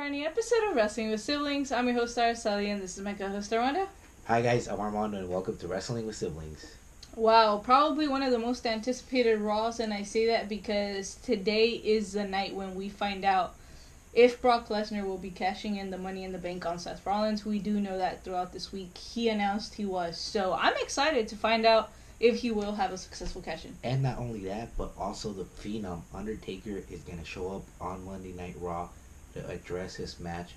for any episode of Wrestling with Siblings. I'm your host, Araceli, and this is my co-host, Armando. Hi guys, I'm Armando, and welcome to Wrestling with Siblings. Wow, probably one of the most anticipated Raws, and I say that because today is the night when we find out if Brock Lesnar will be cashing in the Money in the Bank on Seth Rollins. We do know that throughout this week he announced he was. So I'm excited to find out if he will have a successful cash-in. And not only that, but also the Phenom, Undertaker, is going to show up on Monday Night Raw to address his match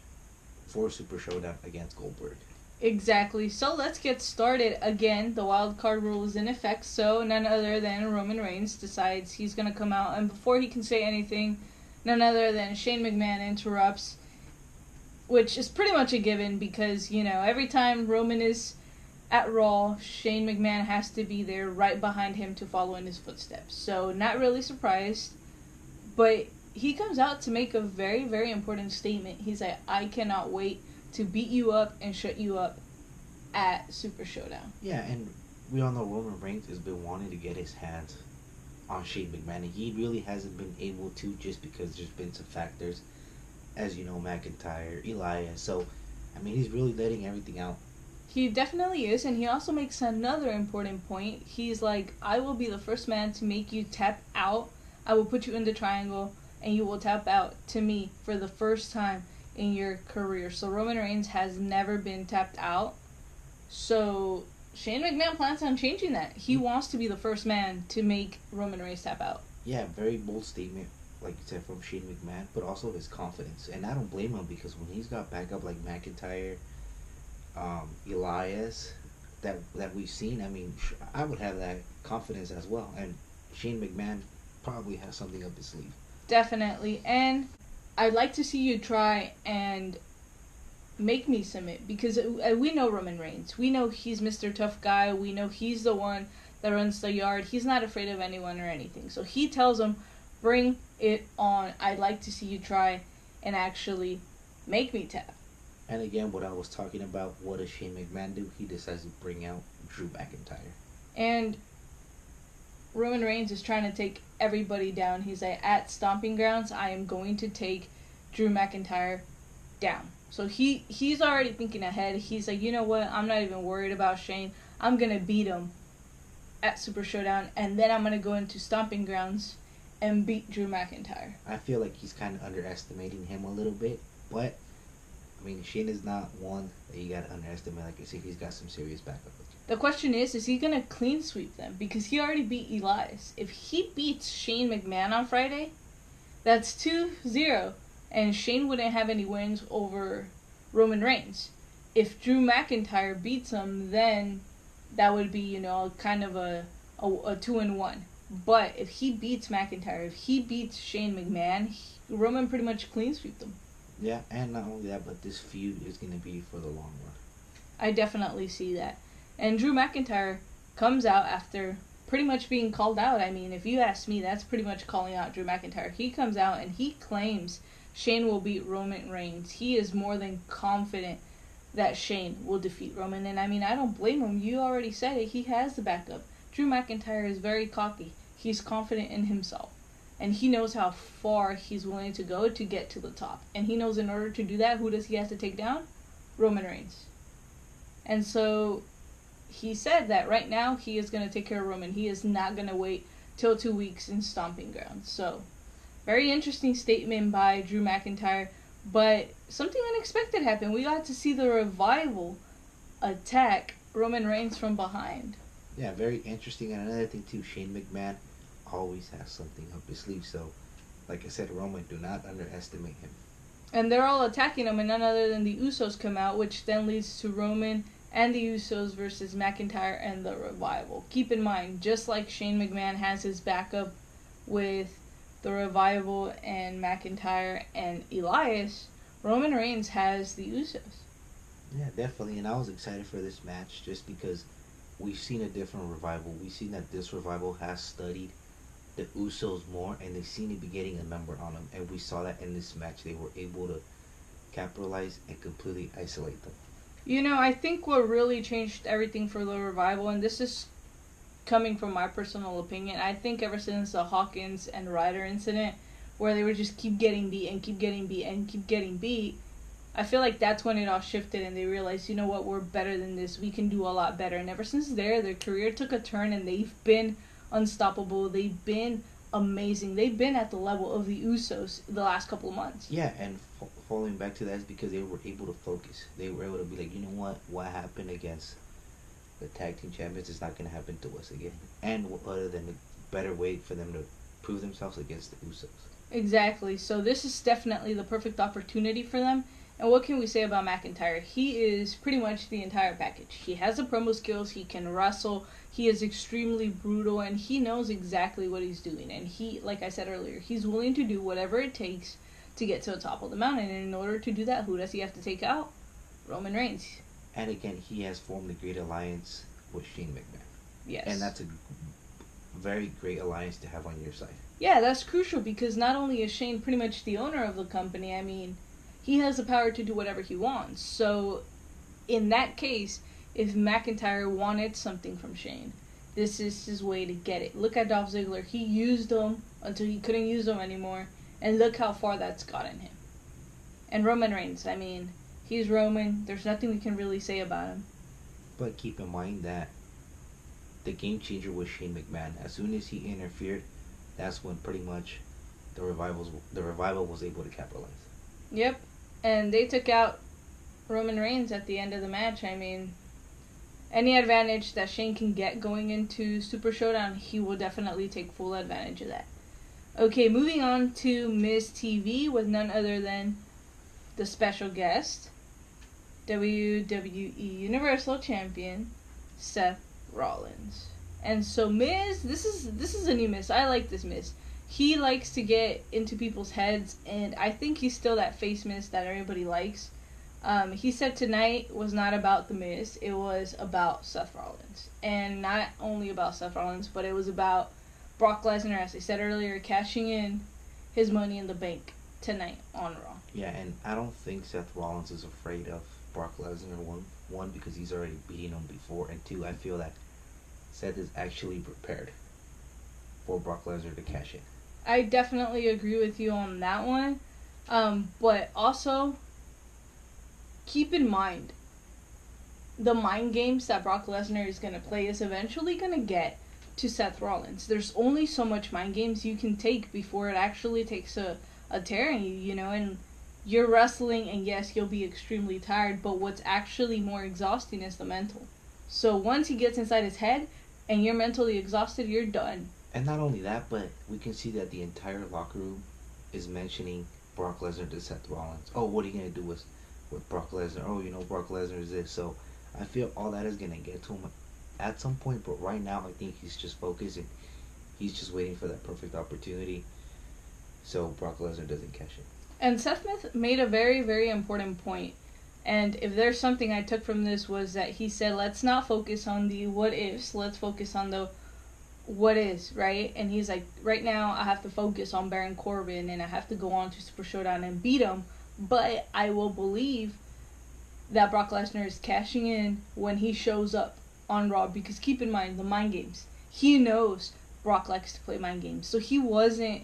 for Super Showdown against Goldberg. Exactly. So let's get started. Again, the wild card rule is in effect, so none other than Roman Reigns decides he's going to come out, and before he can say anything, none other than Shane McMahon interrupts, which is pretty much a given because, you know, every time Roman is at Raw, Shane McMahon has to be there right behind him to follow in his footsteps. So not really surprised, but he comes out to make a very, very important statement. He's like, I cannot wait to beat you up and shut you up at Super Showdown. Yeah, and we all know Roman Reigns has been wanting to get his hands on Shane McMahon, and he really hasn't been able to just because there's been some factors, as you know, McIntyre, Elias. So, I mean, he's really letting everything out. He definitely is, and he also makes another important point. He's like, I will be the first man to make you tap out. I will put you in the triangle, and you will tap out to me for the first time in your career. So Roman Reigns has never been tapped out. So Shane McMahon plans on changing that. He wants to be the first man to make Roman Reigns tap out. Yeah, very bold statement, like you said, from Shane McMahon, but also his confidence. And I don't blame him because when he's got backup like McIntyre, Elias, that we've seen, I mean, I would have that confidence as well. And Shane McMahon probably has something up his sleeve. Definitely. And I'd like to see you try and make me submit because we know Roman Reigns. We know he's Mr. Tough Guy. We know he's the one that runs the yard. He's not afraid of anyone or anything. So he tells him, bring it on. I'd like to see you try and actually make me tap. And again, what I was talking about, what does Shane McMahon do? He decides to bring out Drew McIntyre. And Roman Reigns is trying to take everybody down. He's like, at Stomping Grounds, I am going to take Drew McIntyre down. So he's already thinking ahead. He's like, you know what? I'm not even worried about Shane. I'm going to beat him at Super Showdown, and then I'm going to go into Stomping Grounds and beat Drew McIntyre. I feel like he's kind of underestimating him a little bit, but I mean, Shane is not one that you got to underestimate. Like I said, he's got some serious backup. The question is he going to clean sweep them? Because he already beat Elias. If he beats Shane McMahon on Friday, that's 2-0. And Shane wouldn't have any wins over Roman Reigns. If Drew McIntyre beats him, then that would be, you know, kind of a 2-1. But if he beats McIntyre, if he beats Shane McMahon, Roman pretty much clean sweep them. Yeah, and not only that, but this feud is going to be for the long run. I definitely see that. And Drew McIntyre comes out after pretty much being called out. I mean, if you ask me, that's pretty much calling out Drew McIntyre. He comes out and he claims Shane will beat Roman Reigns. He is more than confident that Shane will defeat Roman. And I mean, I don't blame him. You already said it. He has the backup. Drew McIntyre is very cocky. He's confident in himself. And he knows how far he's willing to go to get to the top. And he knows in order to do that, who does he have to take down? Roman Reigns. And so he said that right now he is going to take care of Roman. He is not going to wait till 2 weeks in Stomping Grounds. So, very interesting statement by Drew McIntyre. But something unexpected happened. We got to see the Revival attack Roman Reigns from behind. Yeah, very interesting. And another thing too, Shane McMahon always has something up his sleeve. So, like I said, Roman, do not underestimate him. And they're all attacking him, and none other than the Usos come out, which then leads to Roman and the Usos versus McIntyre and the Revival. Keep in mind, just like Shane McMahon has his backup with the Revival and McIntyre and Elias, Roman Reigns has the Usos. Yeah, definitely. And I was excited for this match just because we've seen a different Revival. We've seen that this Revival has studied the Usos more, and they seem to be getting a number on them. And we saw that in this match. They were able to capitalize and completely isolate them. You know, I think what really changed everything for the Revival, and this is coming from my personal opinion, I think ever since the Hawkins and Ryder incident, where they would just keep getting beat and keep getting beat and keep getting beat, I feel like that's when it all shifted and they realized, you know what, we're better than this. We can do a lot better. And ever since there, their career took a turn and they've been unstoppable. They've been amazing. They've been at the level of the Usos the last couple of months. Yeah, and following back to that is because they were able to focus. They were able to be like, you know what happened against the tag team champions is not going to happen to us again. And other than a better way for them to prove themselves against the Usos. Exactly. So this is definitely the perfect opportunity for them. And what can we say about McIntyre? He is pretty much the entire package. He has the promo skills, he can wrestle, he is extremely brutal, and he knows exactly what he's doing. And he, like I said earlier, he's willing to do whatever it takes to get to the top of the mountain. And in order to do that, who does he have to take out? Roman Reigns. And again, he has formed a great alliance with Shane McMahon. Yes. And that's a very great alliance to have on your side. Yeah, that's crucial because not only is Shane pretty much the owner of the company, I mean, he has the power to do whatever he wants. So, in that case, if McIntyre wanted something from Shane, this is his way to get it. Look at Dolph Ziggler. He used them until he couldn't use them anymore, and look how far that's gotten him. And Roman Reigns, I mean, he's Roman. There's nothing we can really say about him. But keep in mind that the game changer was Shane McMahon. As soon as he interfered, that's when pretty much the revival was able to capitalize. Yep. And they took out Roman Reigns at the end of the match. I mean, any advantage that Shane can get going into Super Showdown, he will definitely take full advantage of that. Okay, moving on to Miz TV with none other than the special guest, WWE Universal Champion Seth Rollins. And so Miz, this is a new Miz. I like this Miz. He likes to get into people's heads, and I think he's still that face Miz that everybody likes. He said tonight was not about the Miz, it was about Seth Rollins. And not only about Seth Rollins, but it was about Brock Lesnar, as I said earlier, cashing in his Money in the Bank tonight on Raw. Yeah, and I don't think Seth Rollins is afraid of Brock Lesnar, one because he's already beaten him before, and two, I feel that Seth is actually prepared for Brock Lesnar to cash in. I definitely agree with you on that one. But also, keep in mind, the mind games that Brock Lesnar is going to play is eventually going to get to Seth Rollins. There's only so much mind games you can take before it actually takes a tear in you, you know, and you're wrestling, and yes, you'll be extremely tired, but what's actually more exhausting is the mental. So once he gets inside his head, and you're mentally exhausted, you're done. And not only that, but we can see that the entire locker room is mentioning Brock Lesnar to Seth Rollins. Oh, what are you going to do with Brock Lesnar? Oh, you know, Brock Lesnar is this. So I feel all that is going to get to him at some point. But right now, I think he's just focused and he's just waiting for that perfect opportunity so Brock Lesnar doesn't cash it. And Seth Smith made a very, very important point. And if there's something I took from this was that he said, let's not focus on the what ifs, let's focus on the what is, right? And he's like, right now I have to focus on Baron Corbin and I have to go on to Super Showdown and beat him, but I will believe that Brock Lesnar is cashing in when he shows up on Raw, because keep in mind the mind games. He knows Brock likes to play mind games, so he wasn't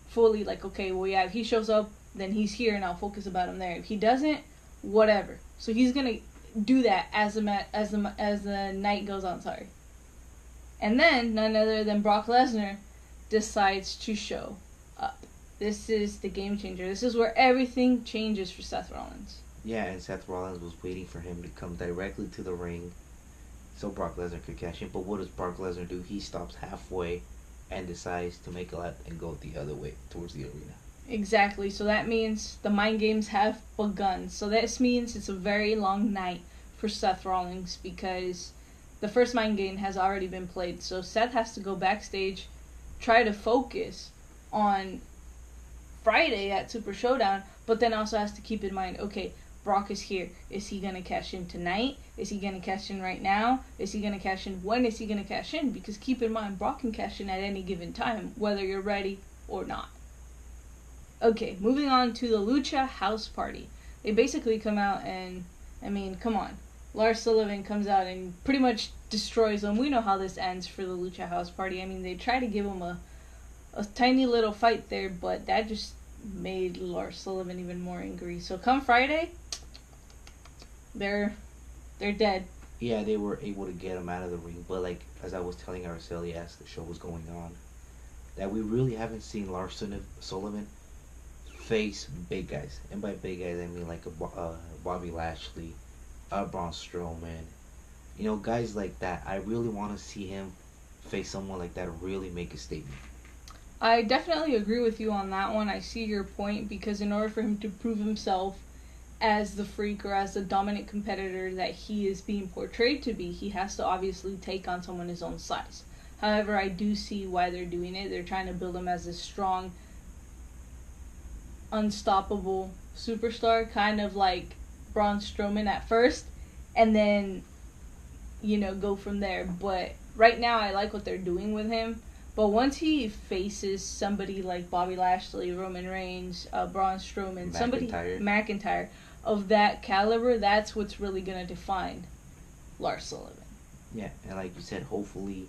fully like, okay, well yeah, if he shows up, then he's here and I'll focus about him there. If he doesn't, whatever. So he's gonna do that as the night goes on. Sorry. And then none other than Brock Lesnar decides to show up. This is the game changer. This is where everything changes for Seth Rollins. Yeah, and Seth Rollins was waiting for him to come directly to the ring so Brock Lesnar could cash in. But what does Brock Lesnar do? He stops halfway and decides to make a left and go the other way towards the arena. Exactly. So that means the mind games have begun. So this means it's a very long night for Seth Rollins, because the first mind game has already been played. So Seth has to go backstage, try to focus on Friday at Super Showdown, but then also has to keep in mind, okay, Brock is here. Is he going to cash in tonight? Is he going to cash in right now? Is he going to cash in? When is he going to cash in? Because keep in mind, Brock can cash in at any given time, whether you're ready or not. Okay, moving on to the Lucha House Party. They basically come out and, I mean, come on. Lars Sullivan comes out and pretty much destroys them. We know how this ends for the Lucha House Party. I mean, they try to give him a tiny little fight there, but that just made Lars Sullivan even more angry. So come Friday, they're dead. Yeah, they were able to get him out of the ring, but like as I was telling Araceli as the show was going on, that we really haven't seen Sullivan face big guys, and by big guys I mean like Bobby Lashley, Braun Strowman, guys like that. I really want to see him face someone like that, really make a statement. I definitely agree with you on that one. I see your point, because in order for him to prove himself as the freak or as the dominant competitor that he is being portrayed to be, he has to obviously take on someone his own size. However, I do see why they're doing it. They're trying to build him as a strong, unstoppable superstar, kind of like Braun Strowman at first, and then, go from there. But right now, I like what they're doing with him. But once he faces somebody like Bobby Lashley, Roman Reigns, Braun Strowman, McIntyre, of that caliber, that's what's really going to define Lars Sullivan. Yeah, and like you said, hopefully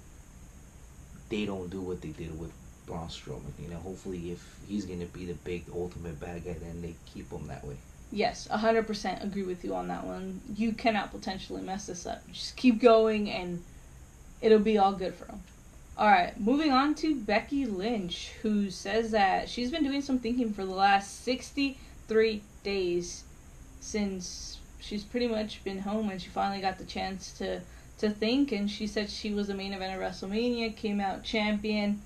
they don't do what they did with Braun Strowman. Hopefully if he's going to be the big ultimate bad guy, then they keep him that way. Yes, 100% agree with you on that one. You cannot potentially mess this up. Just keep going and it'll be all good for him. Alright, moving on to Becky Lynch, who says that she's been doing some thinking for the last 63 days since she's pretty much been home, and she finally got the chance to think, and she said she was the main event of WrestleMania, came out champion,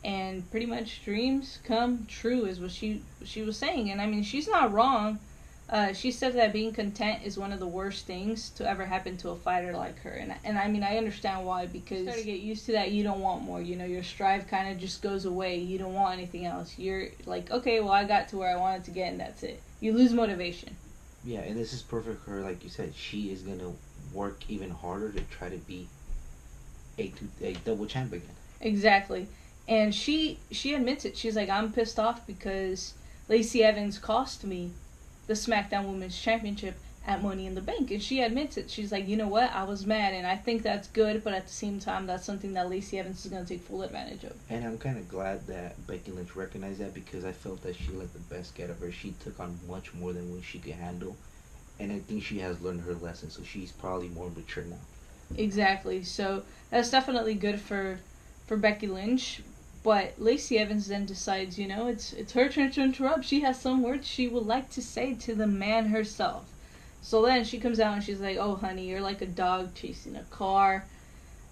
and pretty much dreams come true is what she was saying. And I mean, she's not wrong. She said that being content is one of the worst things to ever happen to a fighter like her. And I mean, I understand why, because you start to get used to that. You don't want more. Your strive kind of just goes away. You don't want anything else. You're like, okay, well, I got to where I wanted to get, and that's it. You lose motivation. Yeah, and this is perfect for her. Like you said, she is going to work even harder to try to be a double champ again. Exactly. And she admits it. She's like, I'm pissed off because Lacey Evans cost me the SmackDown Women's Championship at Money in the Bank. And she admits it. She's like, you know what? I was mad, and I think that's good, but at the same time, that's something that Lacey Evans is going to take full advantage of. And I'm kind of glad that Becky Lynch recognized that, because I felt that she let the best get of her. She took on much more than what she could handle, and I think she has learned her lesson, so she's probably more mature now. Exactly. So that's definitely good for Becky Lynch. But Lacey Evans then decides, it's her turn to interrupt. She has some words she would like to say to the man herself. So then she comes out and she's like, oh, honey, you're like a dog chasing a car.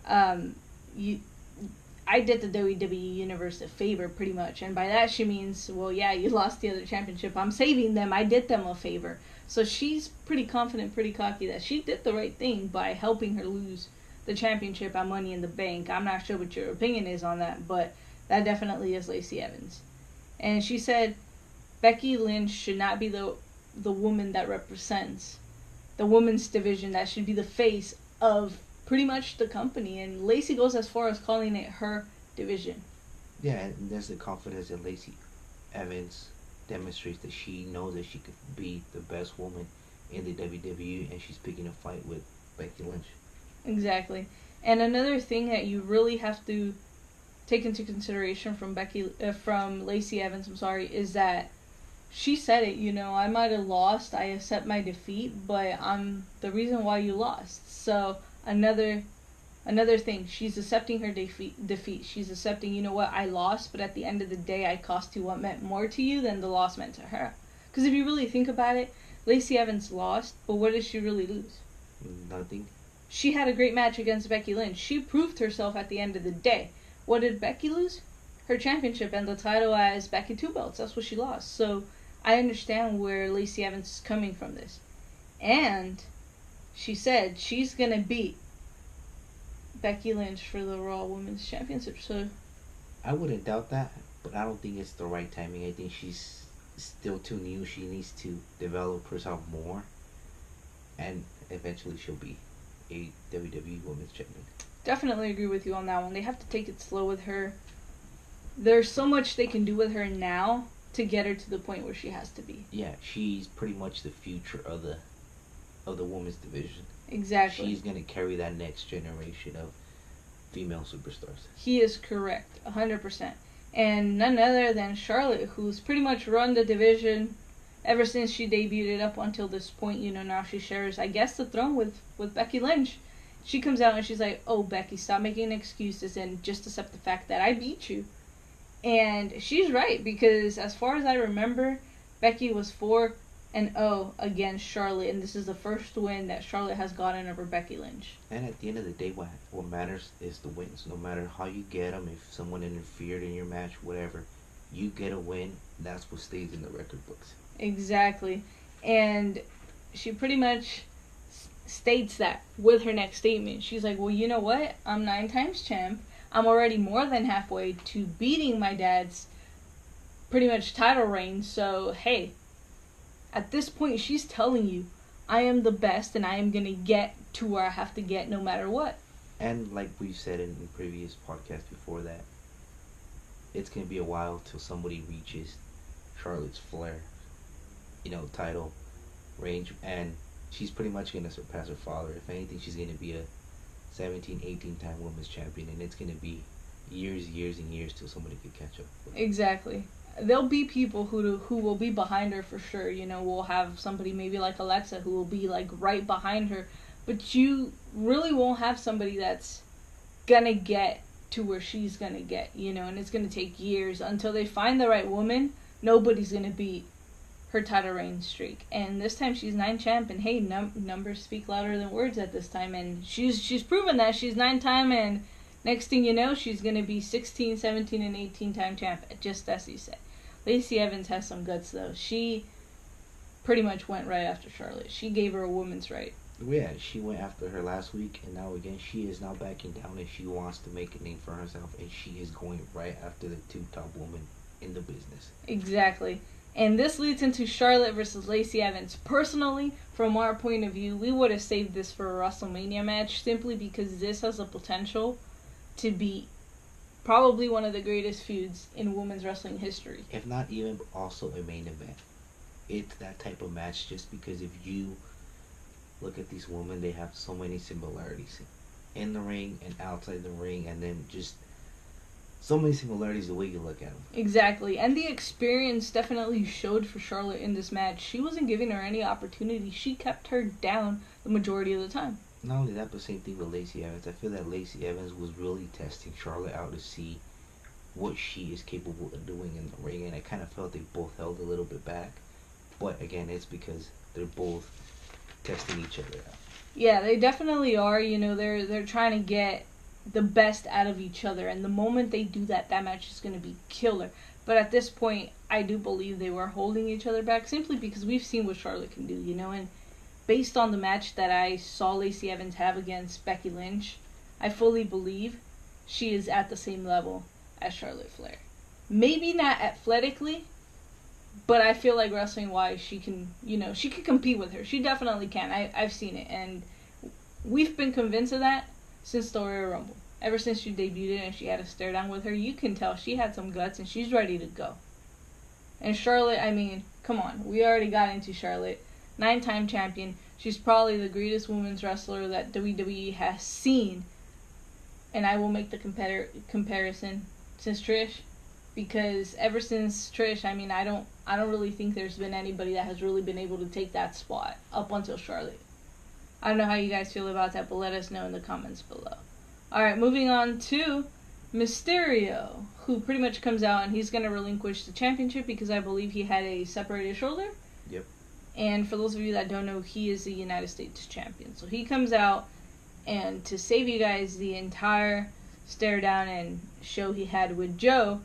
I did the WWE Universe a favor, pretty much. And by that she means, well, yeah, you lost the other championship. I'm saving them. I did them a favor. So she's pretty confident, pretty cocky that she did the right thing by helping her lose the championship at Money in the Bank. I'm not sure what your opinion is on that, but that definitely is Lacey Evans. And she said Becky Lynch should not be the woman that represents the women's division. That should be the face of pretty much the company. And Lacey goes as far as calling it her division. Yeah, and there's the confidence that Lacey Evans demonstrates, that she knows that she could be the best woman in the WWE, and she's picking a fight with Becky Lynch. Exactly. And another thing that you really have to take into consideration from Lacey Evans, is that she said it, I might have lost, I accept my defeat, but I'm the reason why you lost. So another thing, she's accepting her defeat. She's accepting, you know what, I lost, but at the end of the day, I cost you what meant more to you than the loss meant to her. Because if you really think about it, Lacey Evans lost, but what did she really lose? Nothing. She had a great match against Becky Lynch. She proved herself at the end of the day. What did Becky lose? Her championship and the title as Becky Two Belts. That's what she lost. So I understand where Lacey Evans is coming from this. And she said she's going to beat Becky Lynch for the Raw Women's Championship. So I wouldn't doubt that, but I don't think it's the right timing. I think she's still too new. She needs to develop herself more, and eventually she'll be a WWE Women's Champion. Definitely agree with you on that one. They have to take it slow with her. There's so much they can do with her now to get her to the point where she has to be. Yeah, she's pretty much the future of the women's division. Exactly. She's going to carry that next generation of female superstars. He is correct, 100%. And none other than Charlotte, who's pretty much run the division ever since she debuted up until this point. Now she shares, I guess, the throne with Becky Lynch. She comes out and she's like, "Oh, Becky, stop making excuses and just accept the fact that I beat you." And she's right, because as far as I remember, Becky was 4-0 against Charlotte, and this is the first win that Charlotte has gotten over Becky Lynch. And at the end of the day, what matters is the wins. No matter how you get them, if someone interfered in your match, whatever, you get a win. That's what stays in the record books. Exactly. And she pretty much states that with her next statement. She's like, "Well, you know what? I'm 9 times champ. I'm already more than halfway to beating my dad's pretty much title reign. So, hey, at this point, she's telling you, I am the best and I am going to get to where I have to get no matter what." And like we said in previous podcasts before that, it's going to be a while till somebody reaches Charlotte's Flair, title range. And she's pretty much going to surpass her father. If anything, she's going to be a 17, 18-time women's champion. And it's going to be years and years till somebody could catch up. Exactly. There'll be people who will be behind her for sure. We'll have somebody maybe like Alexa who will be like right behind her. But you really won't have somebody that's gonna get to where she's gonna get, and it's gonna take years until they find the right woman. Nobody's gonna beat her title reign streak. And this time she's 9 champ, and hey, numbers speak louder than words at this time. And she's proven that she's 9-time, and next thing you know, she's going to be 16, 17, and 18-time champ, just as you said. Lacey Evans has some guts, though. She pretty much went right after Charlotte. She gave her a woman's right. Yeah, she went after her last week, and now again, she is now backing down, and she wants to make a name for herself, and she is going right after the 2 top women in the business. Exactly. And this leads into Charlotte versus Lacey Evans. Personally, from our point of view, we would have saved this for a WrestleMania match, simply because this has the potential to be probably one of the greatest feuds in women's wrestling history. If not even also a main event. It's that type of match, just because if you look at these women, they have so many similarities in the ring and outside the ring, and then just so many similarities the way you look at them. Exactly. And the experience definitely showed for Charlotte in this match. She wasn't giving her any opportunity. She kept her down the majority of the time. Not only that, but same thing with Lacey Evans. I feel that Lacey Evans was really testing Charlotte out to see what she is capable of doing in the ring, and I kind of felt they both held a little bit back. But again, it's because they're both testing each other out. Yeah, they definitely are. They're trying to get the best out of each other, and the moment they do that, that match is going to be killer. But at this point, I do believe they were holding each other back simply because we've seen what Charlotte can do, and based on the match that I saw Lacey Evans have against Becky Lynch, I fully believe she is at the same level as Charlotte Flair. Maybe not athletically, but I feel like wrestling-wise, she can compete with her. She definitely can. I've seen it, and we've been convinced of that since the Royal Rumble. Ever since she debuted and she had a stare down with her, you can tell she had some guts and she's ready to go. And Charlotte, I mean, come on. We already got into Charlotte. 9-time champion. She's probably the greatest women's wrestler that WWE has seen. And I will make the comparison since Trish. Because ever since Trish, I mean, I don't really think there's been anybody that has really been able to take that spot up until Charlotte. I don't know how you guys feel about that, but let us know in the comments below. Alright, moving on to Mysterio, who pretty much comes out and he's going to relinquish the championship because I believe he had a separated shoulder. Yep. And for those of you that don't know, he is the United States champion. So he comes out, and to save you guys the entire stare down and show he had with Joe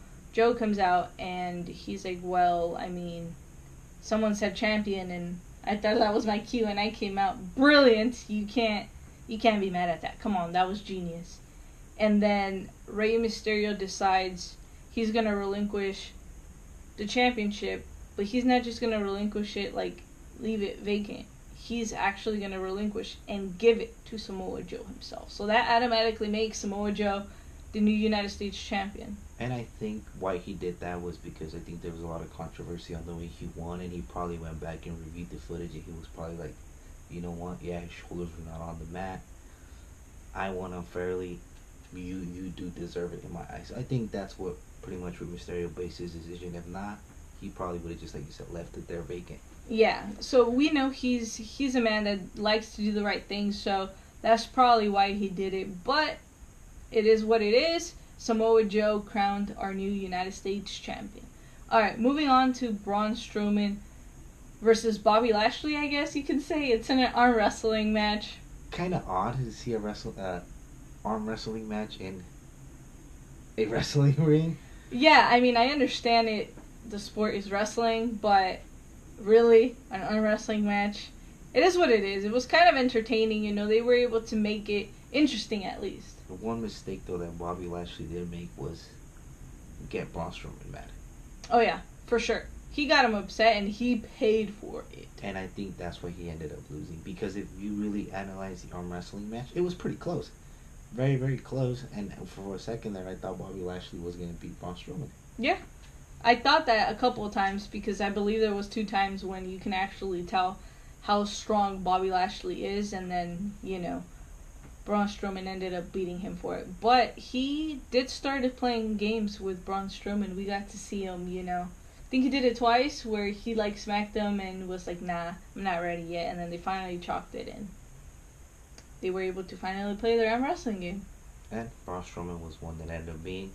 comes out and he's like, well, I mean, someone said champion and I thought that was my cue, and I came out brilliant. You can't be mad at that. Come on, that was genius. And then Rey Mysterio decides he's gonna relinquish the championship, but he's not just gonna relinquish it like leave it vacant. He's actually gonna relinquish and give it to Samoa Joe himself. So that automatically makes Samoa Joe the new United States champion. And I think why he did that was because I think there was a lot of controversy on the way he won, and he probably went back and reviewed the footage, and he was probably like, you know what, yeah, his shoulders were not on the mat. I won unfairly. you do deserve it in my eyes. I think that's what pretty much Rey Mysterio based his decision. If not, he probably would have just, like you said, left it there vacant. Yeah, so we know he's a man that likes to do the right thing, so that's probably why he did it. But it is what it is. Samoa Joe crowned our new United States champion. Alright, moving on to Braun Strowman versus Bobby Lashley, I guess you could say. It's in an arm wrestling match. Kind of odd to see a arm wrestling match in a wrestling ring. Yeah, I mean, I understand it. The sport is wrestling, but really, an arm wrestling match, it is what it is. It was kind of entertaining, you know. They were able to make it interesting, at least. The one mistake, though, that Bobby Lashley did make was get Braun Strowman mad. Oh, yeah, for sure. He got him upset, and he paid for it. And I think that's why he ended up losing. Because if you really analyze the arm wrestling match, it was pretty close. Very, very close. And for a second there, I thought Bobby Lashley was going to beat Braun Strowman. Yeah. I thought that a couple of times, because I believe there was 2 times when you can actually tell how strong Bobby Lashley is, and then, you know, Braun Strowman ended up beating him for it. But he did start playing games with Braun Strowman. We got to see him, you know. I think he did it twice where he like smacked him and was like, nah, I'm not ready yet. And then they finally chalked it in. They were able to finally play their arm wrestling game. And Braun Strowman was one that ended up being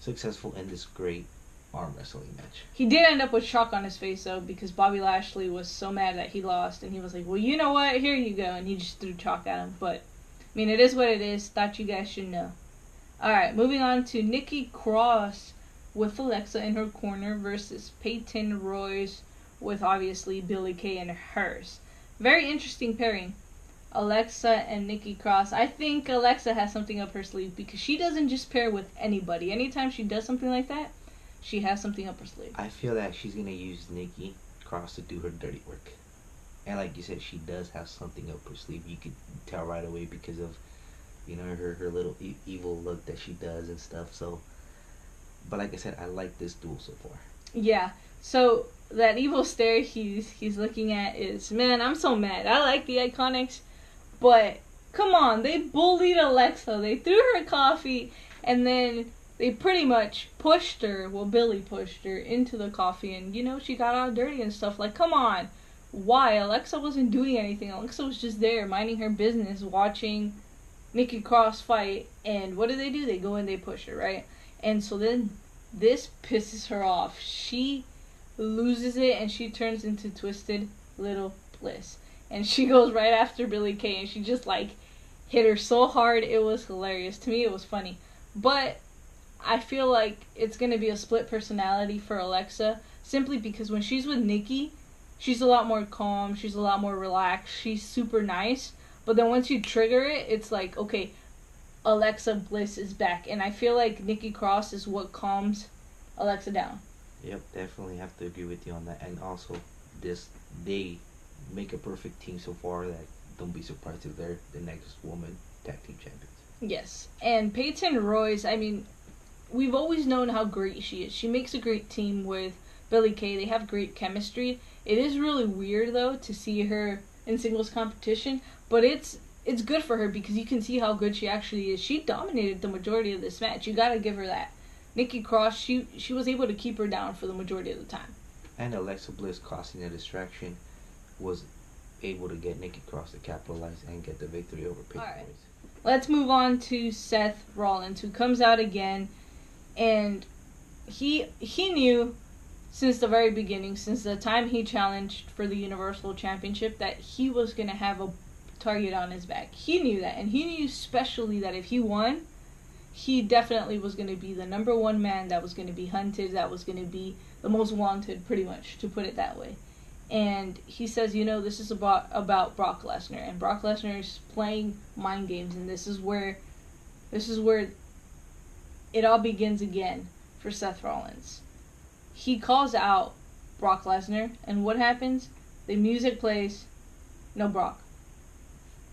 successful in this great arm wrestling match. He did end up with shock on his face, though, because Bobby Lashley was so mad that he lost. And he was like, well, you know what? Here you go. And he just threw chalk at him. But, I mean, it is what it is. Thought you guys should know. Alright, moving on to Nikki Cross with Alexa in her corner versus Peyton Royce with, obviously, Billie Kay in hers. Very interesting pairing. Alexa and Nikki Cross. I think Alexa has something up her sleeve because she doesn't just pair with anybody. Anytime she does something like that, she has something up her sleeve. I feel that she's going to use Nikki Cross to do her dirty work. And like you said, she does have something up her sleeve. You could tell right away because of, you know, her little evil look that she does and stuff. So, but like I said, I like this duel so far. Yeah. So that evil stare he's looking at is, man, I'm so mad. I like the Iconics, but come on, they bullied Alexa. They threw her coffee, and then they pretty much pushed her. Well, Billie pushed her into the coffee, and you know she got all dirty and stuff. Like, come on. Why? Alexa wasn't doing anything. Alexa was just there minding her business, watching Nikki Cross fight, and what do? They go and they push her, right? And so then this pisses her off. She loses it, and she turns into Twisted Little Bliss. And she goes right after Billie Kay, and she just, like, hit her so hard. It was hilarious. To me, it was funny. But I feel like it's going to be a split personality for Alexa, simply because when she's with Nikki, she's a lot more calm, she's a lot more relaxed, she's super nice. But then once you trigger it, it's like, okay, Alexa Bliss is back. And I feel like Nikki Cross is what calms Alexa down. Yep, definitely have to agree with you on that. And also, they make a perfect team so far that don't be surprised if they're the next woman tag team champions. Yes. And Peyton Royce, I mean, we've always known how great she is. She makes a great team with Billie Kay. They have great chemistry. It is really weird, though, to see her in singles competition, but it's good for her because you can see how good she actually is. She dominated the majority of this match. You gotta give her that. Nikki Cross, she was able to keep her down for the majority of the time. And Alexa Bliss, causing a distraction, was able to get Nikki Cross to capitalize and get the victory over Peyton Royce. Let's move on to Seth Rollins, who comes out again, and he knew since the very beginning, since the time he challenged for the Universal Championship, that he was going to have a target on his back. He knew that, and he knew especially that if he won, he definitely was going to be the number one man that was going to be hunted, that was going to be the most wanted, pretty much, to put it that way. And he says, you know, this is about Brock Lesnar, and Brock Lesnar is playing mind games, and this is where it all begins again for Seth Rollins. He calls out Brock Lesnar, and what happens? The music plays, no Brock.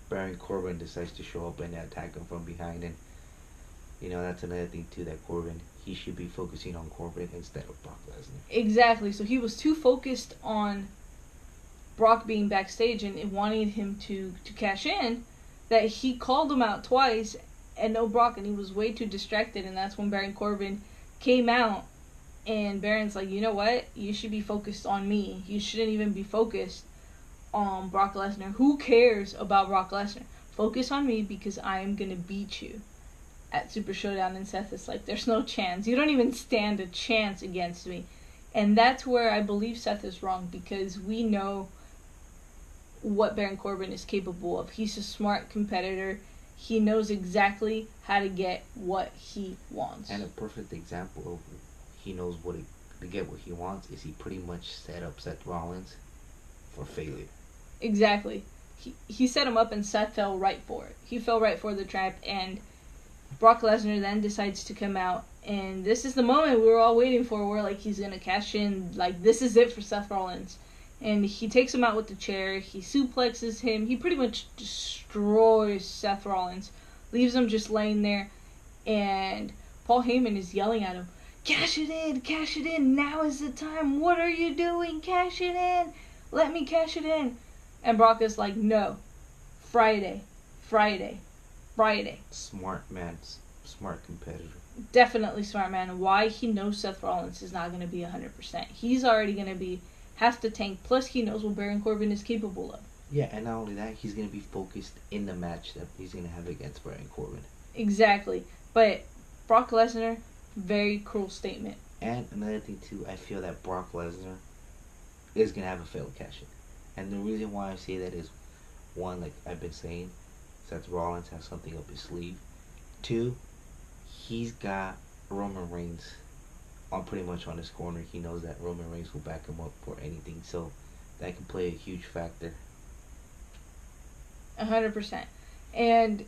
Baron Corbin decides to show up and attack him from behind, and you know, that's another thing too, that Corbin, he should be focusing on Corbin instead of Brock Lesnar. Exactly. So he was too focused on Brock being backstage and wanting him to cash in, that he called him out twice, and no Brock, and he was way too distracted, and that's when Baron Corbin came out, and Baron's like, you know what? You should be focused on me. You shouldn't even be focused on Brock Lesnar. Who cares about Brock Lesnar? Focus on me because I am going to beat you at Super Showdown. And Seth is like, there's no chance. You don't even stand a chance against me. And that's where I believe Seth is wrong, because we know what Baron Corbin is capable of. He's a smart competitor. He knows exactly how to get what he wants. And a perfect example of he knows to get what he wants is he pretty much set up Seth Rollins for failure. Exactly. He set him up, and Seth fell right for it. He fell right for the trap, and Brock Lesnar then decides to come out, and this is the moment we were all waiting for. We're like, he's gonna cash in. Like, this is it for Seth Rollins. And he takes him out with the chair. He suplexes him. He pretty much destroys Seth Rollins. Leaves him just laying there. And Paul Heyman is yelling at him, cash it in, cash it in. Now is the time. What are you doing? Cash it in. Let me cash it in. And Brock is like, no. Friday. Smart man. Smart competitor. Definitely smart man. Why? He knows Seth Rollins is not going to be 100%. He's already going to be half the tank. Plus, he knows what Baron Corbin is capable of. Yeah, and not only that, he's going to be focused in the match that he's going to have against Baron Corbin. Exactly. But Brock Lesnar, very cruel statement. And another thing, too, I feel that Brock Lesnar is going to have a failed cash-in. And the reason why I say that is, one, like I've been saying, Seth Rollins has something up his sleeve. Two, he's got Roman Reigns pretty much on his corner. He knows that Roman Reigns will back him up for anything, so that can play a huge factor. 100%. And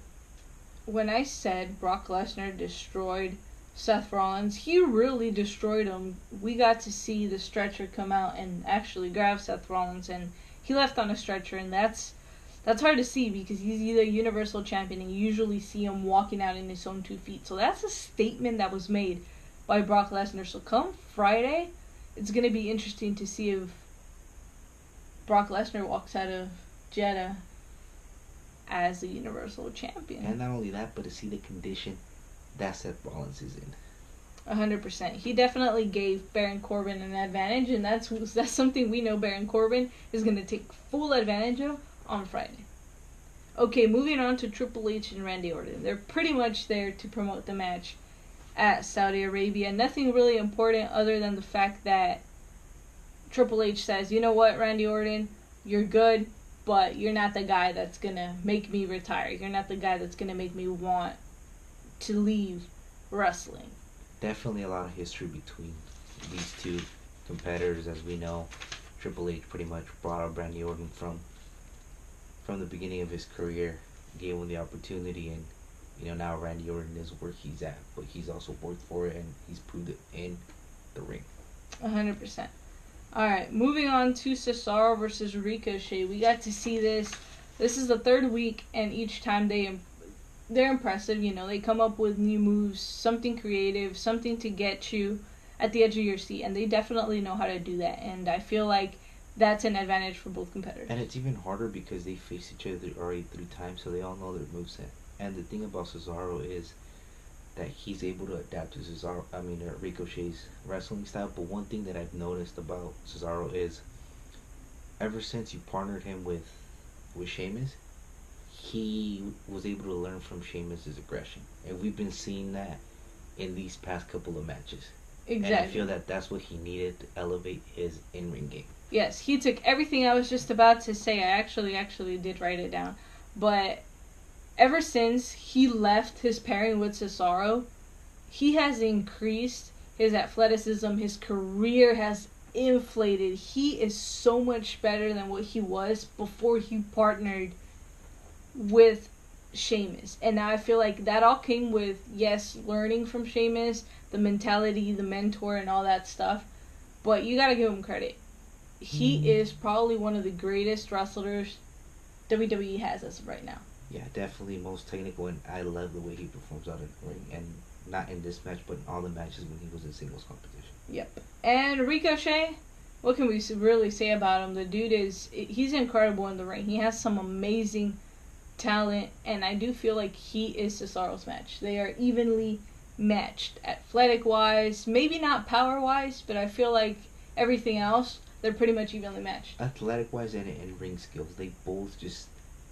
when I said Brock Lesnar destroyed Seth Rollins, he really destroyed him. We got to see the stretcher come out and actually grab Seth Rollins, and he left on a stretcher, and that's hard to see because he's either Universal Champion, and you usually see him walking out in his own 2 feet. So that's a statement that was made by Brock Lesnar. So come Friday, it's going to be interesting to see if Brock Lesnar walks out of Jeddah as the Universal Champion. And not only that, but to see the condition that Seth Rollins is in. 100%. He definitely gave Baron Corbin an advantage, and that's something we know Baron Corbin is going to take full advantage of on Friday. Okay, moving on to Triple H and Randy Orton. They're pretty much there to promote the match at Saudi Arabia. Nothing really important other than the fact that Triple H says, you know what, Randy Orton, you're good, but you're not the guy that's going to make me retire. You're not the guy that's going to make me want to leave wrestling. Definitely a lot of history between these two competitors. As we know, Triple H pretty much brought up Randy Orton from the beginning of his career, gave him the opportunity, and now Randy Orton is where he's at, but he's also worked for it and he's proved it in the ring. 100%. Alright, moving on to Cesaro versus Ricochet. We got to see this. This is the third week, and each time they're impressive. They come up with new moves, something creative, something to get you at the edge of your seat, and they definitely know how to do that, and I feel like that's an advantage for both competitors. And it's even harder because they faced each other already 3 times, so they all know their moveset. And the thing about Cesaro is that he's able to adapt to Ricochet's wrestling style. But one thing that I've noticed about Cesaro is, ever since you partnered him with Sheamus, he was able to learn from Sheamus' aggression, and we've been seeing that in these past couple of matches. Exactly. And I feel that that's what he needed to elevate his in-ring game. Yes, he took everything I was just about to say. I actually did write it down. But ever since he left his pairing with Cesaro, he has increased his athleticism. His career has inflated. He is so much better than what he was before he partnered with Sheamus. And now I feel like that all came with, yes, learning from Sheamus, the mentality, the mentor, and all that stuff. But you gotta give him credit. He is probably one of the greatest wrestlers WWE has as of right now. Yeah, definitely most technical, and I love the way he performs out in the ring, and not in this match, but in all the matches when he was in singles competition. Yep. And Ricochet, what can we really say about him? The dude he's incredible in the ring. He has some amazing talent, and I do feel like he is Cesaro's match. They are evenly matched, athletic-wise, maybe not power-wise, but I feel like everything else, they're pretty much evenly matched. Athletic-wise and in ring skills, they both just,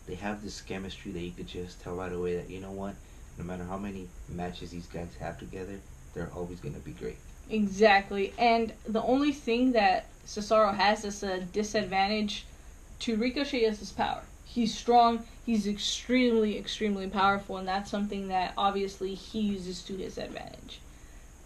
they have this chemistry that you could just tell right away that, you know what, no matter how many matches these guys have together, they're always going to be great. Exactly, and the only thing that Cesaro has that's a disadvantage to Ricochet is his power. He's strong, he's extremely, extremely powerful, and that's something that obviously he uses to his advantage.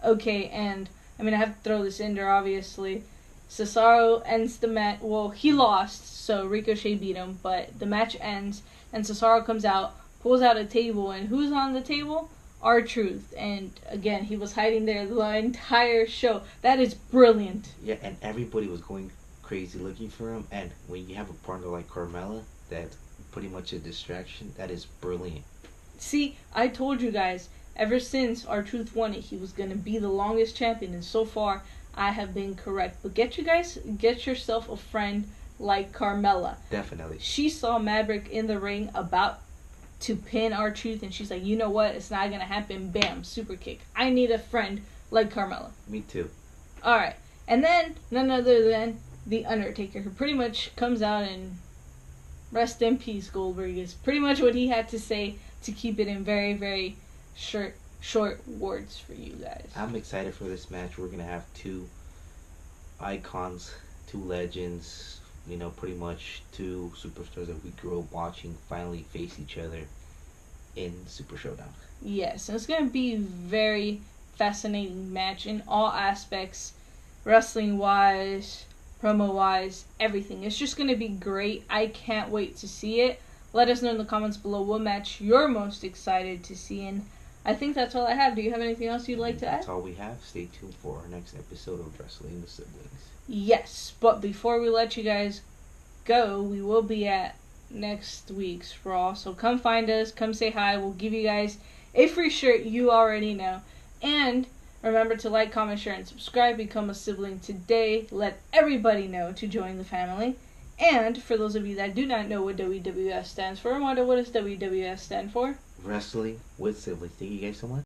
Okay, and I mean, I have to throw this in there, obviously. Cesaro ends the match. Well, he lost, so Ricochet beat him, but the match ends, and Cesaro comes out, pulls out a table, and who's on the table? R-Truth. And again, he was hiding there the entire show. That is brilliant. Yeah, and everybody was going crazy looking for him, and when you have a partner like Carmella, that's pretty much a distraction, that is brilliant. See, I told you guys, ever since R-Truth won it, he was going to be the longest champion, and so far, I have been correct. But get yourself a friend like Carmella. Definitely. She saw Maverick in the ring about to pin R-Truth, and she's like, you know what, it's not going to happen. Bam, super kick. I need a friend like Carmella. Me too. Alright, and then, none other than The Undertaker, who pretty much comes out and rest in peace, Goldberg, is pretty much what he had to say to keep it in very, very short words for you guys. I'm excited for this match. We're going to have two icons, two legends, you know, pretty much two superstars that we grew up watching finally face each other in Super Showdown. Yes, and it's going to be a very fascinating match in all aspects, wrestling-wise, promo-wise, everything. It's just going to be great. I can't wait to see it. Let us know in the comments below what match you're most excited to see, and I think that's all I have. Do you have anything else you'd like to add? That's all we have. Stay tuned for our next episode of Wrestling with Siblings. Yes, but before we let you guys go, we will be at next week's Raw, so come find us, come say hi. We'll give you guys a free shirt, you already know. And remember to like, comment, share, and subscribe. Become a sibling today. Let everybody know to join the family. And for those of you that do not know what WWS stands for, Armando, what does WWS stand for? Wrestling with Siblings. Thank you guys so much.